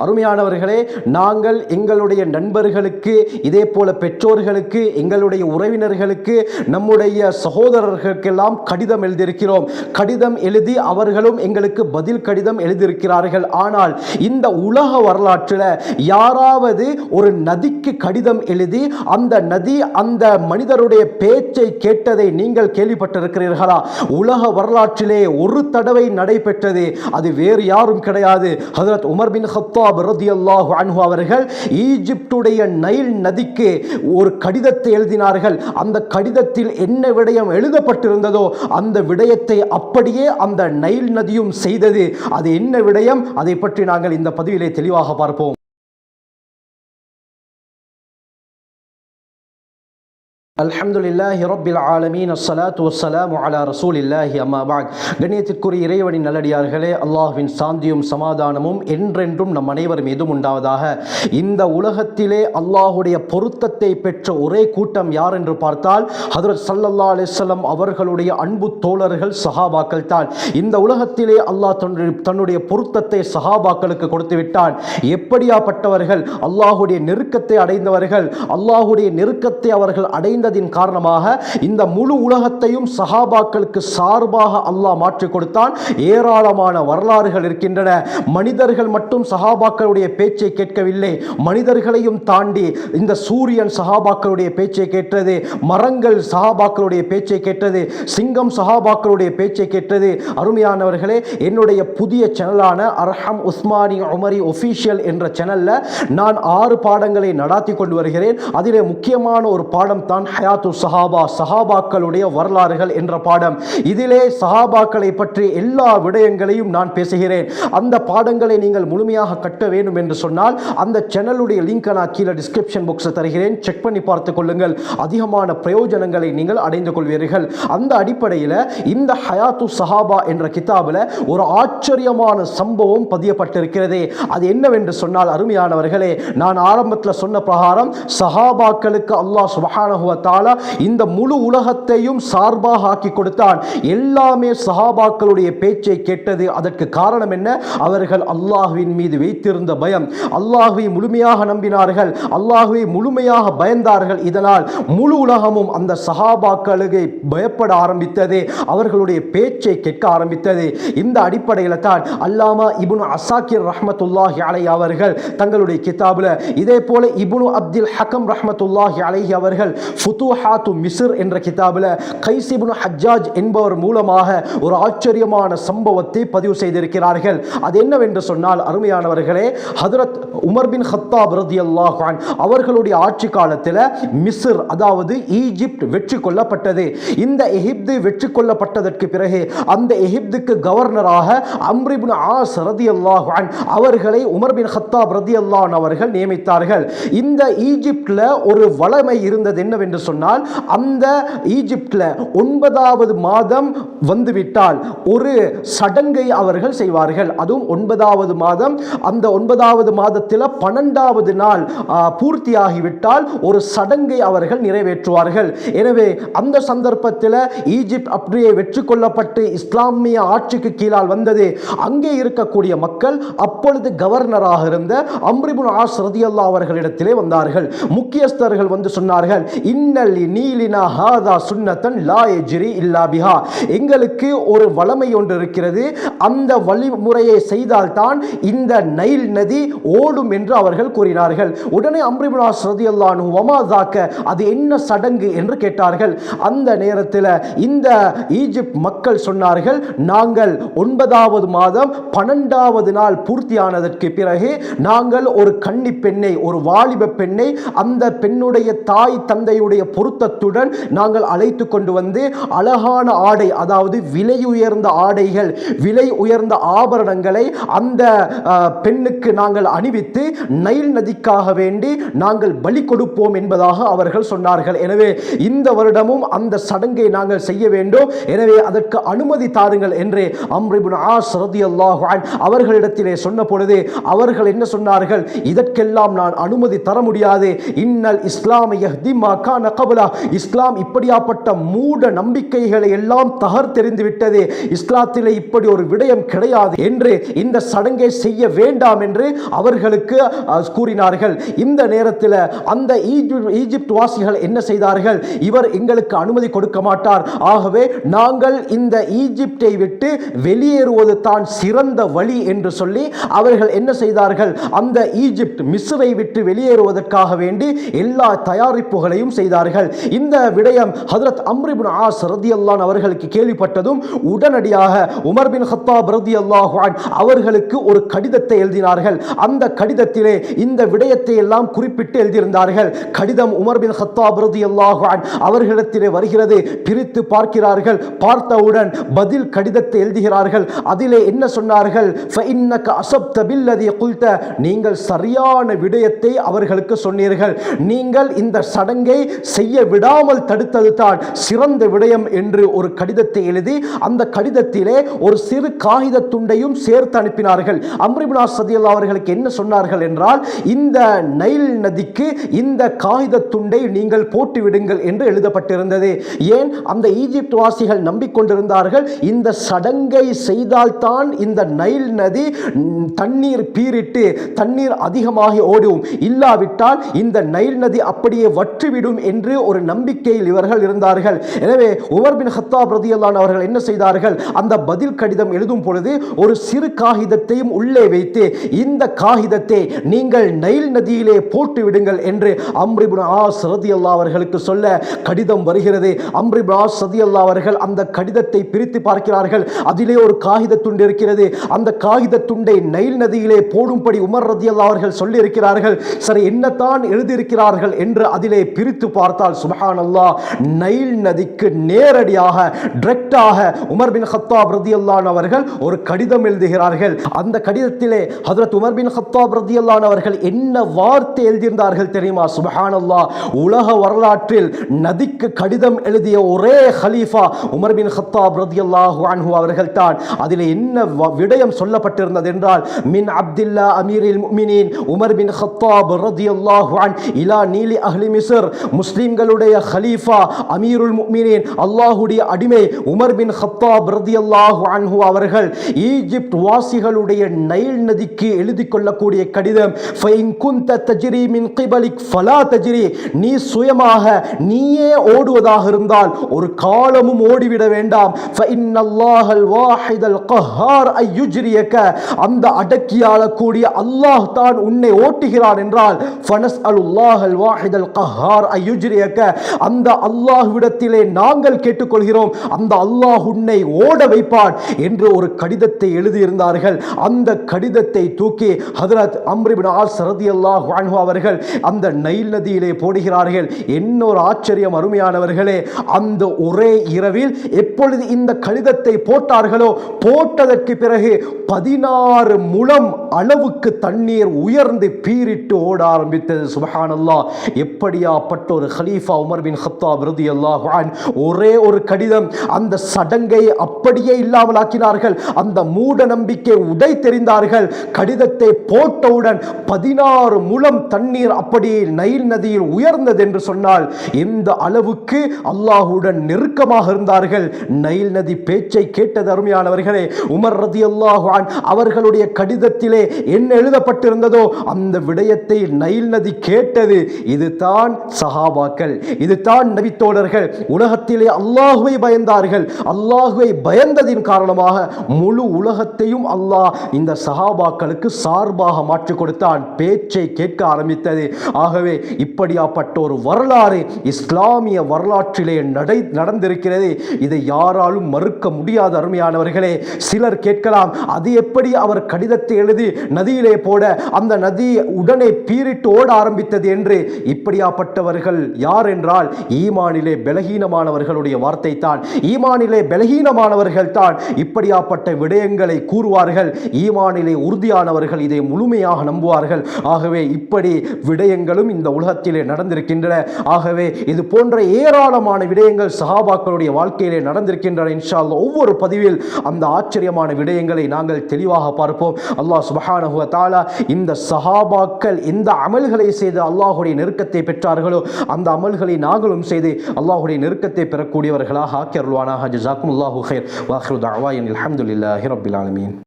அருமையானவர்களே, நாங்கள் எங்களுடைய நண்பர்களுக்கு, இதே போல பெற்றோர்களுக்கு, எங்களுடைய உறவினர்களுக்கு, நம்முடைய சகோதரர்களுக்கெல்லாம் கடிதம் எழுதியிருக்கிறோம். கடிதம் எழுதி அவர்களும் எங்களுக்கு பதில் கடிதம் எழுதியிருக்கிறார்கள். ஆனால் இந்த உலக வரலாற்றில் யாராவது ஒரு நதிக்கு கடிதம் எழுதி அந்த நதி அந்த மனிதருடைய பேச்சை கேட்டதை நீங்கள் கேள்விப்பட்டிருக்கிறீர்களா? உலக வரலாற்றிலே ஒரு தடவை நடைபெற்றது. அது வேறு யாரும் கிடையாது, ஹஜ்ரத் உமர் பின் கத்தாப் ரலியல்லாஹு அன்ஹு அவர்கள் ஈஜிப்டுடைய நைல் நதிக்கு ஒரு கடிதத்தை எழுதினார்கள். அந்த கடிதத்தில் என்ன விடயம் எழுதப்பட்டிருந்ததோ அந்த விடயத்தை அப்படியே அந்த நைல் நதியும் செய்தது. அது என்ன விடயம், அதை பற்றி நாங்கள் இந்த பதிவிலே தெளிவாக பார்ப்போம். அல்ஹம்துலில்லாஹி ரப்பில் ஆலமீன், அஸ்ஸலாத்து வஸ்ஸலாமு அலா ரசூலில்லாஹி அம்மா பஅத். கண்ணியத்திற்குரிய இறைவனின் நல்லடியார்களே, அல்லாஹ்வின் சாந்தியும் சமாதானமும் என்றென்றும் நம் அனைவர் மீதும் உண்டாவதாக. இந்த உலகத்திலே அல்லாஹுடைய பொருத்தத்தை பெற்ற ஒரே கூட்டம் யார் என்று பார்த்தால் ஹஜ்ரத் ஸல்லல்லாஹு அலைஹி வஸல்லம் அவர்களுடைய அன்பு தோழர்கள் சஹாபாக்கள் தான். இந்த உலகத்திலே அல்லாஹ் தன்னுடைய பொருத்தத்தை சஹாபாக்களுக்கு கொடுத்து விட்டான். எப்படியாப்பட்டவர்கள்? அல்லாஹுடைய நெருக்கத்தை அடைந்தவர்கள். அல்லாஹுடைய நெருக்கத்தை அவர்கள் அடைந்த காரணமாக இந்த முழு உலகத்தையும் சஹாபாக்களுக்கு சார்பாக அல்லாஹ் மாற்றி கொடுத்தான். ஏராளமான வரலாறுகள் இருக்கின்றன. மனிதர்கள் மட்டும் சஹாபாக்களுடைய பேச்சை கேட்கவில்லை, மனிதர்களையும் தாண்டி இந்த சூரியன் சஹாபாக்களுடைய பேச்சை கேட்டது, மரங்கள் சஹாபாக்களுடைய பேச்சை கேட்டது, சிங்கம் சஹாபாக்களுடைய பேச்சை கேட்டது. அருமையானவர்களே, என்னுடைய புதிய சேனலான அர்ஹம் உஸ்மானி உமரி ஒஃபீஷியல் என்ற சேனல்ல நான் 6 பாடங்களை நடாத்தி கொண்டு வருகிறேன். அதிலே முக்கியமான ஒரு பாடம் தான் ஹயாத்து சஹாபா, சஹாபாக்களுடைய வரலாறுகள் என்ற பாடம். இதிலே சஹாபாக்களை பற்றி எல்லா விடயங்களையும் நான் பேசுகிறேன். அந்த பாடங்களை நீங்கள் முழுமையாக கட்ட வேண்டும் என்று சொன்னால் அந்த சேனலுடைய லிங்கை நான் கீழே டிஸ்கிரிப்ஷன் பாக்ஸில் தருகிறேன். செக் பண்ணி பார்த்துக் கொள்ளுங்கள். அதிகமான பிரயோஜனங்களை நீங்கள் அடைந்து கொள்வீர்கள். அந்த அடிப்படையில் இந்த ஹயாத்து சஹாபா என்ற கிதாபில் ஒரு ஆச்சரியமான சம்பவம் பதியப்பட்டிருக்கிறது. அது என்னவென்று சொன்னால், அருமையானவர்களே, நான் ஆரம்பத்தில் சொன்ன பிரகாரம் சஹாபாக்களுக்கு அல்லாஹ் சுப்ஹானஹு வ தஆலா இந்த முழு உலகத்தையும் சார்பாக ஆக்கி கொடுத்தான். எல்லாமே சஹாபாக்களுடைய பேச்சை கேட்டது. அதற்கு காரணம் என்ன? அவர்கள் அல்லாஹ்வின் மீது வைத்திருந்த பயம். அல்லாஹ்வை முழுமையாக நம்பினார்கள், அல்லாஹ்வை முழுமையாக பயந்தார்கள். இதனால் முழு உலகமும் அந்த சஹாபாக்களுக்கு பயப்பட ஆரம்பித்தது, அவர்களுடைய பேச்சை கேட்க ஆரம்பித்தது. இந்த அடிப்படையில் தான் அல்லாமா இப்னு அஸாக்கிர் ரஹ்மத்துல்லாஹி அலைஹி அவர்கள் தங்களுடைய கிதாபில், இதே போல இப்னு அப்துல் ஹக்கம் ரஹ்மத்துல்லாஹி அலைஹி அவர்கள் ஃபுதுஹாத்து மிஸ்ர் என்ற கிதாபில் கைஸ் இப்னு ஹஜ்ஜாஜ் என்பவர் மூலமாக ஒரு ஆச்சரியமான சம்பவத்தை பதிவு செய்திருக்கிறார்கள். அது என்னவென்று சொன்னால், அருமையானவர்களே, ஹஜ்ரத் உமர் பின் கத்தாப் ரலியல்லாஹு அன்ஹு அவர்களுடைய ஆட்சி காலத்தில் மிஸ்ர், அதாவது ஈஜிப்ட் வெற்றி கொள்ளப்பட்டது. இந்த எகிப்து வெற்றி கொள்ளப்பட்டதற்கு பிறகு அந்த எகிப்துக்கு கவர்னராக அம்ர் இப்னு ஆஸ் ரலியல்லாஹு அன்ஹு அவர்களை உமர் பின் கத்தாப் ரலியல்லாஹு அன்ஹு அவர்கள் நியமித்தார்கள். இந்த ஈஜிப்ட்ல ஒரு வளமை இருந்தது. என்னவென்று சொன்னால், அந்த ஈஜிப்ட்ல 9வது மாதம் வந்துவிட்டால் ஒரு சடங்கை அவர்கள் செய்வார்கள். அதுவும் 9வது மாதம், அந்த 9வது மாதத்தில் 12வது நாள் பூர்த்தியாகிவிட்டால் ஒரு சடங்கை அவர்கள் நிறைவேற்றுவார்கள். எனவே அந்த சந்தர்ப்பத்தில் ஈஜிப்ட் அப்படியே வெற்றி கொள்ளப்பட்டு இஸ்லாமிய ஆட்சிக்கு கீழால் வந்தது. அங்கே இருக்கக்கூடிய மக்கள் அப்பொழுது கவர்னராக இருந்த அம்ர் இப்னு ஆஸ் ரலியல்லாஹு அவர்களிடத்திலே வந்தார்கள். முக்கியஸ்தர்கள் வந்து சொன்னார்கள், இன்னல் நீலினா ஹாதா சுன்னத்தன் லா யஜ்ரி இல்லா பிஹா. எங்களுக்கு ஒரு வளமை ஒன்று இருக்கிறது, அந்த வழிமுறையை செய்தால்தான் இந்த நைல் நதி ஓடும் என்று அவர்கள் கூறினார்கள். உடனே அம்ர் இப்னு ஆஸ் ரலியல்லாஹு அன்ஹு வமா ஸாக்க, அது என்ன சடங்கு என்று கேட்டார்கள். அந்த நேரத்தில் இந்த ஈஜிப்ட் மக்கள் சொன்னார்கள், நாங்கள் 9வது மாதம் 12வது நாள் பூர்த்தியானதற்கு பிறகு நாங்கள் ஒரு கன்னி பெண்ணை, ஒரு வாலிப பெண்ணை, அந்த பெண்ணுடைய தாய் தந்தையுடைய பொருத்தத்துடன் நாங்கள் அழைத்து கொண்டு வந்து அழகான ஆடை, அதாவது விலை உயர்ந்த ஆடைகள், விலை உயர்ந்த ஆபரணங்களை அந்த பெண்ணுக்கு நாங்கள் அணிவித்து நைல் நதிக்காக வேண்டி நாங்கள் பலி கொடுப்போம் என்பதாக அவர்கள் சொன்னார்கள். எனவே இந்த வருடமும் அந்த சடங்கை நாங்கள் செய்ய வேண்டும், எனவே அதற்கு அனுமதி தாருங்கள் என்று அம்ர் இப்னு ஆஸ் ரலியல்லாஹு அன்ஹு அவர்களிடத்திலே சொன்ன பொழுது அவர்கள் என்ன சொன்னார்கள்? இதற்கெல்லாம் நான் அனுமதி தர முடியாது. இன்னல் இஸ்லாம் யஹ்தி மா கான கபலா, இஸ்லாம் இப்படியாப்பட்ட மூட நம்பிக்கைகளை எல்லாம் தகர்த்தெறிந்து விட்டது, இஸ்லாத்திலே இப்படி ஒரு விடயம் கிடையாது என்று இந்த சடங்கை செய்ய வேண்டாம் என்று அவர்களுக்கு கூறினார்கள். இந்த நேரத்தில் அந்த ஈஜிப்ட் வாசிகள் என்ன செய்தார்கள்? இவர் எங்களுக்கு அனுமதி கொடுக்க மாட்டார், ஆகவே நாங்கள் இந்த ஈஜிப்டை விட்டு வெளியேறுவது தான் சிறந்த வழி என்று சொல்லி அவர்கள் என்ன செய்தார்கள்? அந்த ஈஜிப்ட் மிஸ்ரை விட்டு வெளியேறுவதற்காக வேண்டி எல்லா தயாரிப்புகளையும் செய்தார்கள். இந்த விடயம் ஹஜ்ரத் அம்ர் இப்னு ஆஸ் ரலியல்லாஹு அன்ஹு அவர்களுக்கு கேள்விப்பட்டதும் உடனடியாக உமர் பின் கத்தாப் ரலியல்லாஹு அன்ஹு அவர்களுக்கு ஒரு கடிதத்தை எழுதினார்கள். அந்த கடிதத்திலே இந்த விடயத்தை எல்லாம் குறிப்பிட்டு எழுதியிருந்தார்கள். கடிதம் உமர் பின் கத்தாப் ரலியல்லாஹு அன்ஹு அவர்களிடத்திலே வருகிறது. பிரித்து பார்க்கிறார்கள். பார்த்தவுடன் பதில் கடிதத்தை எழுதுகிறார்கள். அதிலே என்ன சொன்னார்கள்? ஃபஇன்னக அஸப்த பில்லதி குல்த, நீங்கள் சரியான விடயத்தை அவர்களுக்கு சொன்னீர்கள், நீங்கள் இந்த சடங்கை செய்ய விடாமல் தடுத்தது தான் சிறந்த விடயம் என்று ஒரு கடிதத்தை எழுதி அந்த கடிதத்திலே ஒரு சிறு காகித துண்டையும் சேர்த்து அனுப்பினார்கள். அம்ர் இப்னு ஆஸ் ரலியல்லாஹு அவர்களுக்கு என்ன சொன்னார்கள் என்றால், இந்த நைல் நதிக்கு இந்த காகித துண்டை நீங்கள் போட்டு விடுங்கள் என்று எழுதப்பட்டிருந்தது. ஏன்? அந்த ஈஜிப்ட் வாசிகள் நம்பிக்கொண்டிருந்தார்கள், இந்த சடங்கை செய்தால்தான் இந்த நைல் நதி தண்ணீர் பீரிட்டு தண்ணீர் அதிகமாக ஓடும், இல்லாவிட்டால் இந்த நைல் நதி அப்படியே வற்றிவிடும் என்று ஒரு நம்பிக்கையில் இவர்கள் இருந்தார்கள். எனவே உமர் பின் கத்தாப் ரலியல்லாஹு அன்ஹு அவர்கள் என்ன செய்தார்கள்? அந்த பதில் கடிதம் எழுதும் பொழுது ஒரு சிறு காகிதத்தையும் உள்ளே வைத்து, இந்த காகிதத்தை நீங்கள் நைல் நதியிலே போட்டு விடுங்கள் என்று அம்ர் இப்னு ஆஸ் ரலியல்லாஹு அவர்களுக்கு சொல்ல கடிதம் வருகிறது. அம்ர் இப்னு ஆஸ் ரலியல்லாஹு அவர்கள் அந்த கடிதத்தை பிரித்து பார்க்கிறார்கள். அதிலே ஒரு காகித துண்டு இருக்கிறது. அந்த காகித துண்டை நைல் நதியிலே போடும்படி உமர் ரலியல்லாஹு அவர்கள் சொல்லி இருக்கிறார்கள். சரி, என்னத்தான் எழுதியிருக்கிறார்கள் என்று அதிலே பிரித்து பார்த்தால் சுப்ஹானல்லாஹ், நைல் நதிக்கு நேரடியாக டைரக்டாக உமர் பின் கத்தாப் ரலியல்லாஹு அன்ஹு அவர்கள் ஒரு கடிதம் எழுதுகிறார்கள். அந்த கடிதத்திலே ஹஜ்ரத் உமர் பின் கத்தாப் ரலியல்லாஹு அன்ஹு அவர்கள் என்ன வார்த்தை எழுதியிருந்தார்கள் தெரியுமா? சுப்ஹானல்லாஹ், உலக வரலாற்றில் நதிக்கு கடிதம் எழுதிய ஒரே ஹலீஃபா உமர் பின் கத்தாப் ரலியல்லாஹு அன்ஹு அவர்கள் தான். அதிலே என்ன விடயம் சொல்லப்பட்டிருந்தது என்றால், மின் அப்துல்லா அமீரில் முஃமினீன் உமர் பின் கத்தாப் ரலியல்லாஹு அன்ஹு இலா நீலி அஹ்லி மிஸ்ர், முஸ்லிம்களுடைய ஹலீஃபா அமீருல் முஃமினீன் அல்லாஹ்வுடைய அடிமை உமர் பின் கத்தாப் ரலியல்லாஹு அன்ஹு அவர்கள் ஈஜிப்ட் வாசிகளுடைய நைல் நதிக்கு எழுதி கொள்ளக்கூடிய கடிதம், ஃபைன் குன்த தஜ்ரி மின் கிபலிக் ஃபலா தஜ்ரி, நீ சுயமாக நீயே ஓடுவதாக இருந்தால் ஒரு காலமும் ஓடிவிட வேண்டாம். ஃபஇன்னல்லாஹல் வாஹிதல் கஹ்ஹார் அய்யுஜ்ரியக, அந்த அடக்கியாளக்கூடிய அல்லாஹ் தான் உன்னை ஓட்டுகிறான் என்றால், ஃபனஸ்அலுல்லாஹல் வாஹிதல் கஹ்ஹார் அய்யுஜ்ரியக, அந்த அல்லாஹ்விடத்திலே நாங்கள் கேட்டுக்கொள்கிறோம், அந்த அல்லாஹ் உன்னை ஓட வைப்பான் என்று ஒரு கடிதத்தை எழுதியிருந்தார்கள். அந்த கடிதத்தை தூக்கி ஹஜ்ரத் அம்ர் இப்னு ஆஸ் ரலியல்லாஹு அன்ஹு அவர்கள் அந்த நைல் நதியிலே போடுகிறார்கள். இன்னொரு ஆச்சரியம் அருமையானவர்களே, அந்த ஒரே இரவில் எப்பொழுது இந்த கடிதத்தை போட்டார்களோ, போட்டதற்கு பிறகு 16 முழம் அளவுக்கு தண்ணீர் உயர்ந்து பீரிட்டு ஓட ஆரம்பித்தது. சுப்ஹானல்லாஹ், எப்படியாப்பட்ட ஒரு கலீஃபா உமர் பின் கத்தாப் ரலியல்லாஹு அன்ஹு, ஒரே ஒரு கடிதம் அந்த சடங்கை அப்படியே இல்லாமல் ஆக்கினார்கள். அந்த மூட நம்பிக்கை உடை தெரிந்தார்கள். கடிதத்தை போட்டவுடன் 16 முழம் தண்ணீர் அப்படி நைல் நதியில் உயர்ந்தது என்று சொன்னால் எந்த அளவுக்கு அல்லாஹ்வுடன் நெருக்கமாக இருந்தார்கள். நைல் நதி பேச்சை கேட்டது. அருமையானவர்களே, உமர் ரலியல்லாஹு அன்ஹு அவர்களுடைய கடிதத்திலே என்ன எழுதப்பட்டிருந்ததோ அந்த விடயத்தை நைல் நதி கேட்டது. இதுதான் சஹாபாக்கள், இதுதான் நபித்தோழர்கள். உலகத்திலே அல்லாஹ்வை பயந்தார்கள். அல்லாஹ்வை பயந்ததின் காரணமாக முழு உலகத்தையும் அல்லாஹ் இந்த சஹாபாக்களுக்கு சார்பாக மாற்றி கொடுத்தான். பேச்சை கேட்க ஆரம்பித்தது. ஆகவே இப்படியாப்பட்ட ஒரு வரலாறு இஸ்லாமிய வரலாற்றிலே நடந்திருக்கிறது. இதை யாராலும் மறுக்க முடியாத. அருமையானவர்களே, சிலர் கேட்கலாம், அது எப்படி அவர் கடிதத்தை எழுதி நதியிலே போட அந்த நதி உடனே பீரிட்டு ஓட ஆரம்பித்தது என்று? இப்படியாப்பட்டவர்கள் யார் என்றால் ஈமானிலே பலகீனமானவர்களுடைய வார்த்தை தான். ஈமானிலே பலகீனமானவர்கள் தான் இப்படியாப்பட்ட விடயங்களை கூறுவார்கள். ஈமானிலே உறுதியானவர்கள் இதை முழுமையாக நம்புவார்கள். ஆகவே இப்படி விடயங்களும் இந்த உலகத்திலே நடந்திருக்கின்றன. ஆகவே இது போன்ற ஏராளமான விடயங்கள் சஹாபாக்களுடைய வாழ்க்கையிலே நடந்திருக்கின்றன. இன்ஷா அல்லாஹ் ஒவ்வொரு பதிவில் அந்த ஆச்சரியமான விடயங்களை நாங்கள் தெளிவாக பார்ப்போம். அல்லாஹ் சுப்ஹானஹு வ தஆலா இந்த சஹாபாக்கள் எந்த அமல்களை செய்து அல்லாஹ்வுடைய நெருக்கத்தை பெற்றார்களோ அந்த அமல்களை நாங்களும் செய்து அல்லாஹ்வுடைய நெருக்கத்தை பெறக்கூடியவர்களாக ஆக்கி அருள்வானாக. ஜஸாக்குமுல்லாஹு கைர். வாஹிரு தஅவானா அல்ஹம்துலில்லாஹி ரப்பில் ஆலமீன்.